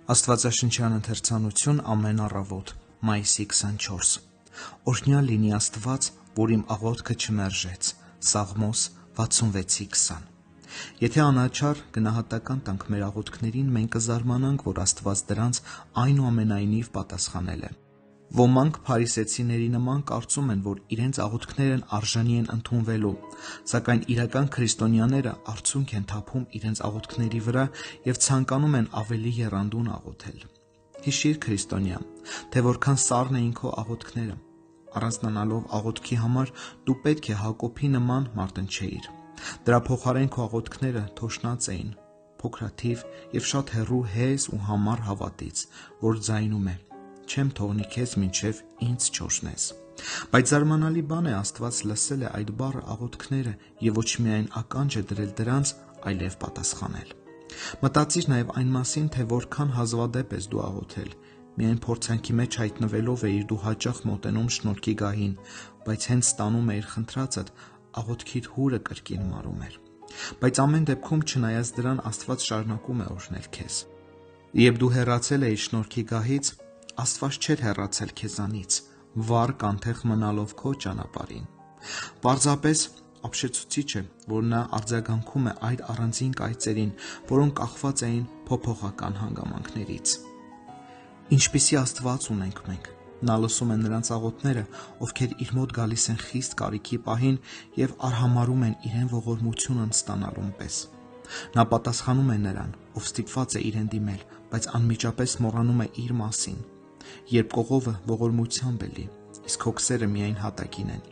Աստվածաշնչյան ընթերցանություն ամեն առավոտ, մայիսի 24 Օրհնյալ լինի Աստված, որ իմ աղոթքը չմերժեց, Սաղմոս 66:20 Եթե անաչառ գնահատական տանք մեր աղոթքներին, մենք կզարմանանք, որ Աստված դրանց այնուամենայնիվ պատասխանել է։ Ոմանք փարիսեցիների նման կարծում են, որ իրենց աղոթքներն արժանի են ընդունվելու, սակայն իրական քրիստոնյաները արցունք են թափում իրենց աղոթքների վրա և ցանկանում են ավելի եռանդուն աղոթել։ Հիշիր, քրիստոնյա, թե որքան սառն էին քո աղոթքները։ Առանձնանալով աղոթքի համար, դու պետք է Հակոբի նման մարտնչեիր։ Դրա փոխարեն քո աղոթքները թոշնած էին, փոքրաթիվ և շատ հեռու հեզ ու համառ հավատից, որ ձայնում է. «Չեմ թողնի քեզ մինչև ինձ չօրհնես»։ Բայց զարմանալի բան է, Աստված լսել է այդ բառը աղոթքները և ոչ միայն ականջ է դրել դրանց, այլև պատասխանել։ Մտածիր նաև այն մասին, թե որքան հազվադեպ ես դու աղոթել։ Միայն փորձանքի մեջ հայտնվելով էիր դու հաճախ մոտենում շնորհքի գահին, բայց հենց ստանում էիր խնդրածդ, աղոթքիդ հուրը կրկին մարում էր։ Բայց ամեն դեպքում, չնայած դրան, Աստված շարունակում է օրհնել քեզ։ Երբ դու հեռացել էիր շնորհքի գահից, Աստված չէր հեռացել քեզանից, վառ կանթեղ մնալով քո ճանապարհին։ Պարզապես ապշեցուցիչ է, որ նա արձագանքում է այդ առանձին կայծերին, որոնք կախված էին փոփոխական հանգամանքներից։ Ինչպիսի Աստված ունենք մենք։ Նա լսում է նրանց աղոթքները, ովքեր իր մոտ գալիս են խիստ կարիքի պահին և արհամարհում են իրեն ողորմությունն ստանալուն պես։ Նա պատասխանում է նրան, ով ստիպված է իրեն դիմել, բայց անմիջապես մոռանում է իր մասին։ Երբ կողովը ողորմությամբ է լի, իսկ հոգսերը միայն հատակին են։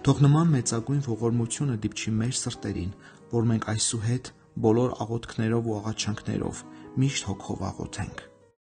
Թող նման մեծագույն ողորմությունը դիպչի մեր սրտերին, որ մենք այսուհետ բոլոր աղոթքներով ու աղաչանքներով միշտ հոգով աղոթենք։